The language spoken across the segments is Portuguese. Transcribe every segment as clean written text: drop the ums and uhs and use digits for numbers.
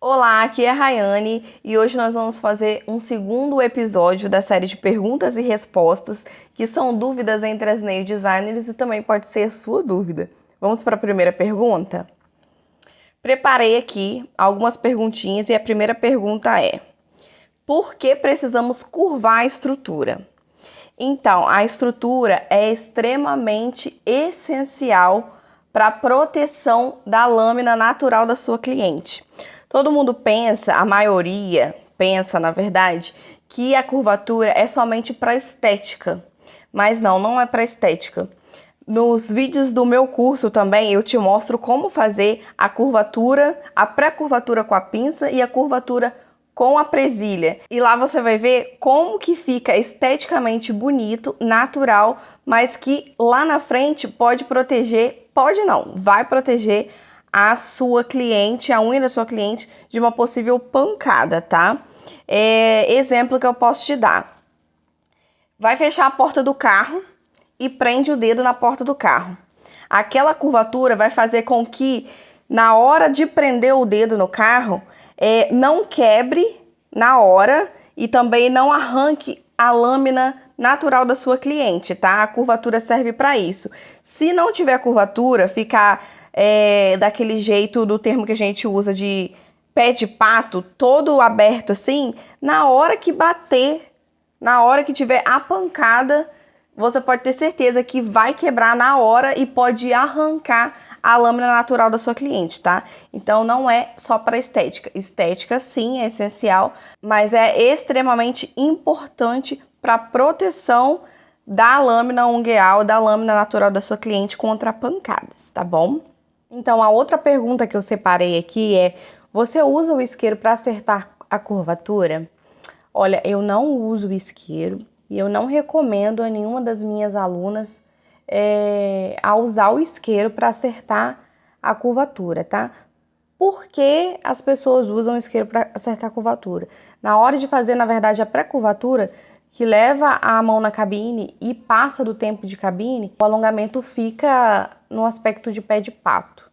Olá, aqui é a Rayane e hoje nós vamos fazer um segundo episódio da série de perguntas e respostas, que são dúvidas entre as nail designers e também pode ser sua dúvida. Vamos para a primeira pergunta? Preparei aqui algumas perguntinhas e a primeira pergunta é: por que precisamos curvar a estrutura? Então, a estrutura é extremamente essencial para a proteção da lâmina natural da sua cliente. Todo mundo pensa, a maioria pensa, na verdade, que a curvatura é somente para estética. Mas não é para estética. Nos vídeos do meu curso também eu te mostro como fazer a curvatura, a pré-curvatura com a pinça e a curvatura com a presilha. E lá você vai ver como que fica esteticamente bonito, natural, mas que lá na frente pode proteger, pode não, vai proteger a sua cliente, a unha da sua cliente, de uma possível pancada, tá? Exemplo que eu posso te dar. Vai fechar a porta do carro e prende o dedo na porta do carro. Aquela curvatura vai fazer com que, na hora de prender o dedo no carro, não quebre na hora e também não arranque a lâmina natural da sua cliente, tá? A curvatura serve para isso. Se não tiver curvatura, ficar daquele jeito do termo que a gente usa de pé de pato, todo aberto assim, na hora que bater, na hora que tiver a pancada, você pode ter certeza que vai quebrar na hora e pode arrancar a lâmina natural da sua cliente, tá? Então não é só para estética. Estética sim é essencial, mas é extremamente importante para proteção da lâmina ungueal, da lâmina natural da sua cliente contra pancadas, tá bom? Então a outra pergunta que eu separei aqui é: você usa o isqueiro para acertar a curvatura? Olha, eu não uso o isqueiro e eu não recomendo a nenhuma das minhas alunas a usar o isqueiro para acertar a curvatura, tá? Por que as pessoas usam o isqueiro para acertar a curvatura? Na hora de fazer, na verdade, a pré-curvatura, que leva a mão na cabine e passa do tempo de cabine, o alongamento fica no aspecto de pé de pato.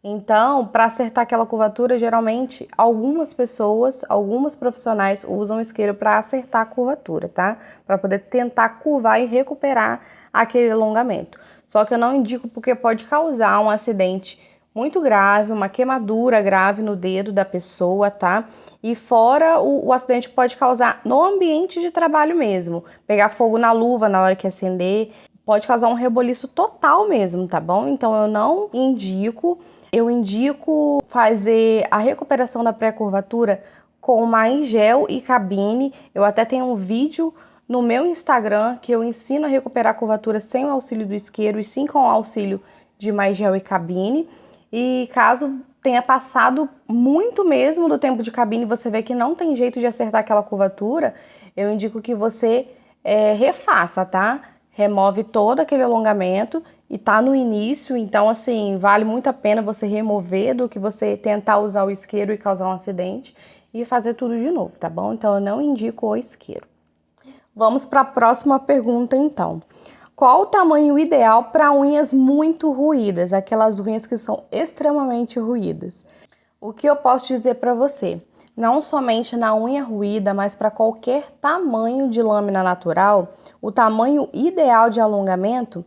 Então, para acertar aquela curvatura, geralmente, algumas pessoas, algumas profissionais usam o isqueiro para acertar a curvatura, tá? Para poder tentar curvar e recuperar aquele alongamento. Só que eu não indico porque pode causar um acidente muito grave, uma queimadura grave no dedo da pessoa, tá? E fora o acidente pode causar no ambiente de trabalho mesmo, pegar fogo na luva na hora que acender, pode causar um reboliço total mesmo, tá bom? Então eu não indico. Eu indico fazer a recuperação da pré-curvatura com mais gel e cabine. Eu até tenho um vídeo no meu Instagram que eu ensino a recuperar a curvatura sem o auxílio do isqueiro e sim com o auxílio de mais gel e cabine. E caso tenha passado muito mesmo do tempo de cabine, você vê que não tem jeito de acertar aquela curvatura, eu indico que você refaça, tá? Remove todo aquele alongamento e tá no início, então assim, vale muito a pena você remover do que você tentar usar o isqueiro e causar um acidente e fazer tudo de novo, tá bom? Então eu não indico o isqueiro. Vamos para a próxima pergunta então. Qual o tamanho ideal para unhas muito ruídas, aquelas unhas que são extremamente ruídas? O que eu posso dizer para você? Não somente na unha ruída, mas para qualquer tamanho de lâmina natural, o tamanho ideal de alongamento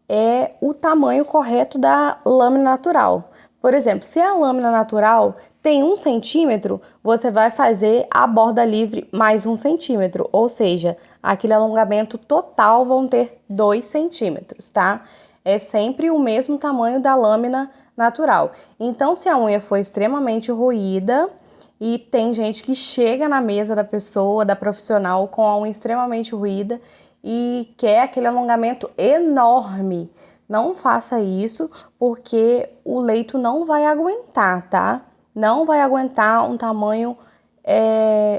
é o tamanho correto da lâmina natural. Por exemplo, se a lâmina natural tem 1 centímetro, você vai fazer a borda livre mais 1 centímetro, ou seja, aquele alongamento total vão ter 2 centímetros, tá? É sempre o mesmo tamanho da lâmina natural. Então, se a unha for extremamente roída, e tem gente que chega na mesa da pessoa, da profissional, com a unha extremamente roída e quer aquele alongamento enorme. Não faça isso, porque o leito não vai aguentar, tá? Não vai aguentar um tamanho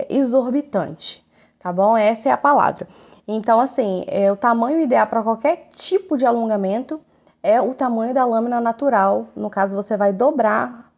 exorbitante, tá bom? Essa é a palavra. Então, assim, o tamanho ideal para qualquer tipo de alongamento é o tamanho da lâmina natural. No caso, você vai dobrar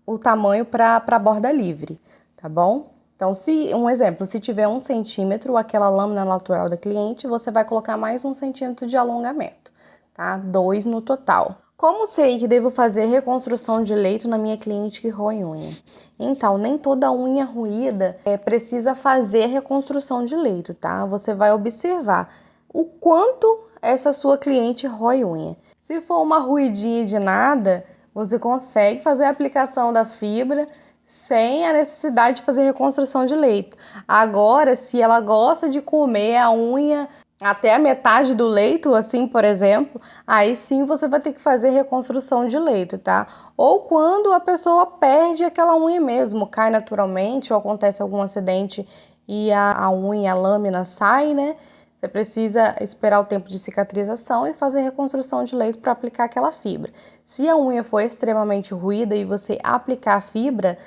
o tamanho para a borda livre, tá bom? Então, um exemplo, se tiver 1 centímetro, aquela lâmina natural da cliente, você vai colocar mais 1 centímetro de alongamento, tá? 2 no total. Como sei que devo fazer reconstrução de leito na minha cliente que rói unha? Então, nem toda unha ruída precisa fazer reconstrução de leito, tá? Você vai observar o quanto essa sua cliente rói unha. Se for uma ruidinha de nada, você consegue fazer a aplicação da fibra sem a necessidade de fazer reconstrução de leito. Agora, se ela gosta de comer a unha até a metade do leito, assim, por exemplo, aí sim você vai ter que fazer reconstrução de leito, tá? Ou quando a pessoa perde aquela unha mesmo, cai naturalmente ou acontece algum acidente e a unha, a lâmina sai, né? Você precisa esperar o tempo de cicatrização e fazer reconstrução de leito para aplicar aquela fibra. Se a unha for extremamente ruída e você aplicar a fibra,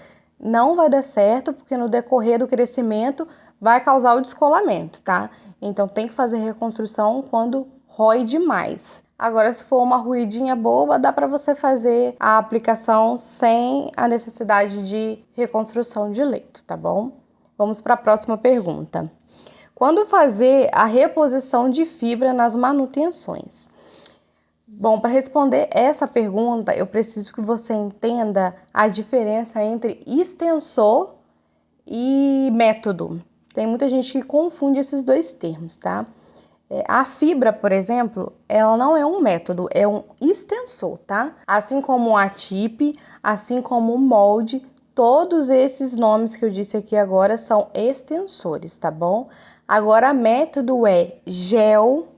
não vai dar certo, porque no decorrer do crescimento vai causar o descolamento, tá? Então tem que fazer reconstrução quando rói demais. Agora, se for uma ruidinha boba, dá para você fazer a aplicação sem a necessidade de reconstrução de leito, tá bom? Vamos para a próxima pergunta. Quando fazer a reposição de fibra nas manutenções? Bom, para responder essa pergunta, eu preciso que você entenda a diferença entre extensor e método. Tem muita gente que confunde esses dois termos, tá? A fibra, por exemplo, ela não é um método, é um extensor, tá? Assim como a tip, assim como o molde, todos esses nomes que eu disse aqui agora são extensores, tá bom? Agora, método é gel,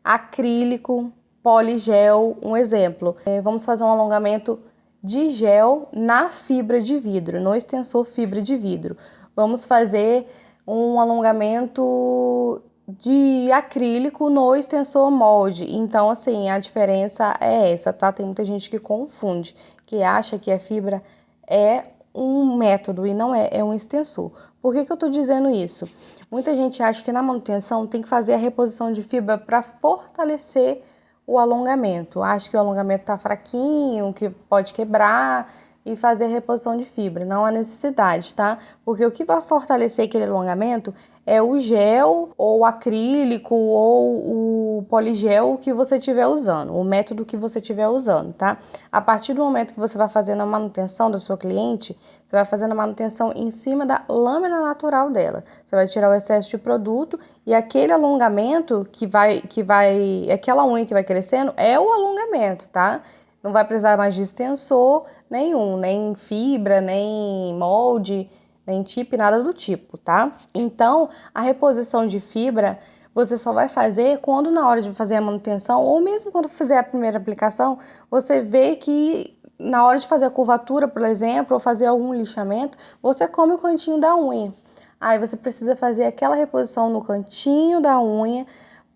acrílico, poligel. Um exemplo, vamos fazer um alongamento de gel na fibra de vidro, no extensor fibra de vidro. Vamos fazer um alongamento de acrílico no extensor molde. Então, assim, a diferença é essa, tá? Tem muita gente que confunde, que acha que a fibra é um método e não é, é um extensor. Por que eu tô dizendo isso? Muita gente acha que na manutenção tem que fazer a reposição de fibra para fortalecer o alongamento. Acha que o alongamento tá fraquinho, que pode quebrar e fazer a reposição de fibra. Não há necessidade, tá? Porque o que vai fortalecer aquele alongamento é o gel ou o acrílico ou o poligel que você estiver usando, o método que você estiver usando, tá? A partir do momento que você vai fazer a manutenção do seu cliente, você vai fazendo a manutenção em cima da lâmina natural dela. Você vai tirar o excesso de produto e aquele alongamento aquela unha que vai crescendo é o alongamento, tá? Não vai precisar mais de extensor nenhum, nem fibra, nem molde, nem tip, nada do tipo, tá? Então, a reposição de fibra você só vai fazer quando na hora de fazer a manutenção, ou mesmo quando fizer a primeira aplicação, você vê que na hora de fazer a curvatura, por exemplo, ou fazer algum lixamento, você come o cantinho da unha. Aí você precisa fazer aquela reposição no cantinho da unha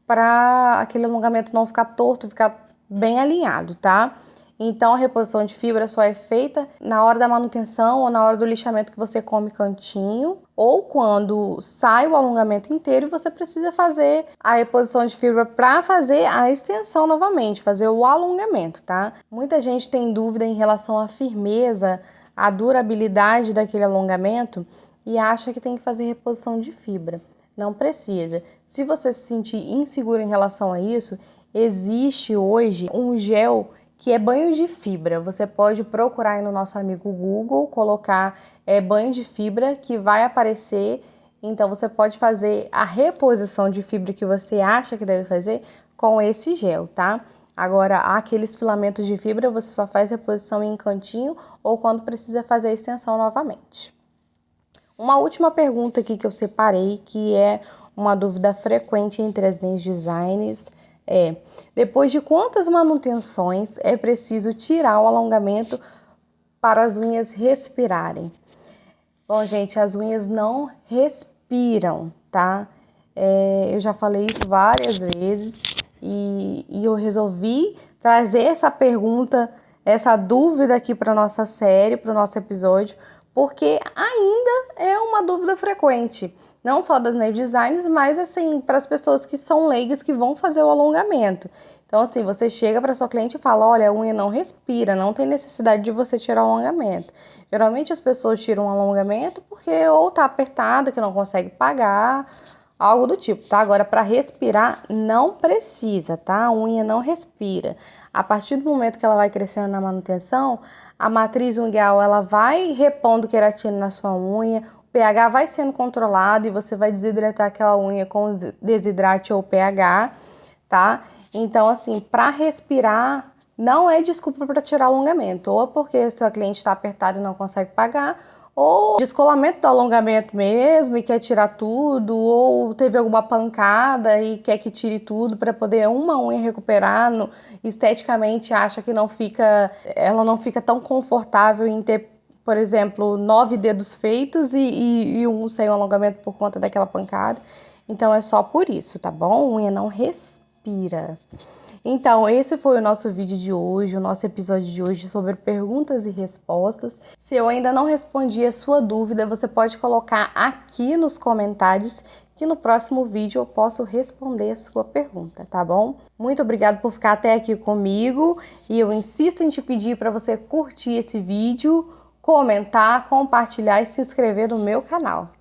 para aquele alongamento não ficar torto, ficar bem alinhado, tá? Então, a reposição de fibra só é feita na hora da manutenção ou na hora do lixamento que você come cantinho, ou quando sai o alongamento inteiro e você precisa fazer a reposição de fibra para fazer a extensão novamente, fazer o alongamento, tá? Muita gente tem dúvida em relação à firmeza, à durabilidade daquele alongamento e acha que tem que fazer reposição de fibra. Não precisa. Se você se sentir inseguro em relação a isso, existe hoje um gel que é banho de fibra. Você pode procurar aí no nosso amigo Google, colocar banho de fibra que vai aparecer. Então você pode fazer a reposição de fibra que você acha que deve fazer com esse gel, tá? Agora, aqueles filamentos de fibra, você só faz reposição em cantinho ou quando precisa fazer a extensão novamente. Uma última pergunta aqui que eu separei, que é uma dúvida frequente entre as nail designers, depois de quantas manutenções é preciso tirar o alongamento para as unhas respirarem? Bom, gente, as unhas não respiram, tá? Eu já falei isso várias vezes e eu resolvi trazer essa pergunta, essa dúvida aqui para nossa série, para o nosso episódio, porque ainda é uma dúvida frequente. Não só das nail designers, mas assim, para as pessoas que são leigas que vão fazer o alongamento. Então, assim, você chega para sua cliente e fala, olha, a unha não respira, não tem necessidade de você tirar o alongamento. Geralmente as pessoas tiram o alongamento porque ou tá apertada, que não consegue pagar, algo do tipo, tá? Agora, para respirar, não precisa, tá? A unha não respira. A partir do momento que ela vai crescendo na manutenção, a matriz ungueal ela vai repondo queratina na sua unha, o pH vai sendo controlado e você vai desidratar aquela unha com desidrate ou pH, tá? Então, assim, para respirar não é desculpa para tirar alongamento, ou porque sua cliente está apertada e não consegue pagar, ou descolamento do alongamento mesmo e quer tirar tudo, ou teve alguma pancada e quer que tire tudo para poder uma unha recuperar, esteticamente acha que ela não fica tão confortável em ter, por exemplo, 9 dedos feitos e um sem alongamento por conta daquela pancada. Então é só por isso, tá bom? A unha não respira. Então, esse foi o nosso vídeo de hoje, o nosso episódio de hoje sobre perguntas e respostas. Se eu ainda não respondi a sua dúvida, você pode colocar aqui nos comentários que no próximo vídeo eu posso responder a sua pergunta, tá bom? Muito obrigada por ficar até aqui comigo e eu insisto em te pedir para você curtir esse vídeo, comentar, compartilhar e se inscrever no meu canal.